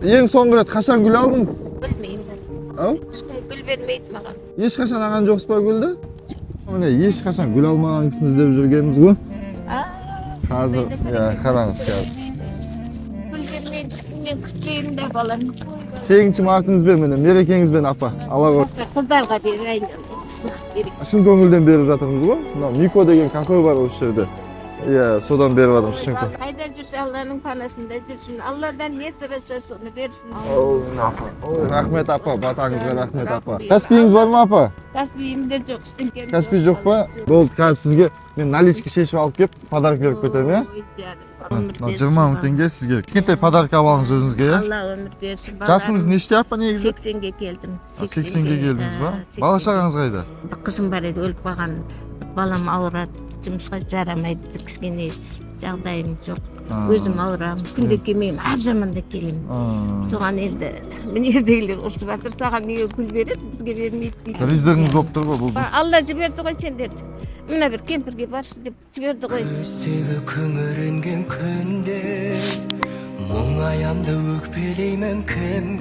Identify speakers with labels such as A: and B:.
A: Eң соңғы рет қашан гүл алдыңыз?
B: Bilmeyim.
A: Ау?
B: Gül vermeydi mağan.
A: Ешқашан алған жоқсыз ба гүлді? Міне ешқашан гүл алмаған кісіні іздеп жүргеніміз ғой. Қазір, қараңыз қазір.
B: Gül vermeydi, sıkılmen kütleyim de balam.
A: 8 мартыңызбен міне мерекеңізбен апа. Ала қой.
B: Kızlarga bir aynen.
A: Шын көңілден беріп жатырмыз ғой. Мынау Мико деген кафе бар осы жерде. Иә, содан беріп жатырмыз шын көңіл.
B: Kayda жүрсе Allah'ın panasında жүрсün. Allah'dan ne sırası onu versin.
A: Рахмет апа, батаңызға рахмет апа. Каспиіңіз бар ма апа?
B: Каспиімде жоқ, іштен
A: Каспий жоқ па? Болды, қазір сізге мен наличка шешіп алып келіп подарок беріп кетемін, иә? 20 мың теңге сізге. Кішкентай подарок алыңыз өзіңізге, иә?
B: Allah ömür versin.
A: Жасыңыз неште апа негізі?
B: 80'ge geldim.
A: 80-ге келдіңіз ба? Бала шағаңыз қайда?
B: Kızım var edi, ölüp қалған. Balam ауырады, жұмысқа жарамайды, кішкене жағдайым жоқ. Өзім ауырамын, күнде келмеймін, әр заманда келемін. Соған енді мінездегілер ұрсып жатыр, саған неге гүл береді, бізге бермейді дейді.
A: Ризығыңыз болып тұр ғой бұл біз.
B: Алла жіберді ғой сендерді. Мына бір кемпірге баршы деп жіберді ғой.
C: Көздегі күңіренген күнде мұңаямды өкпелеймін кімге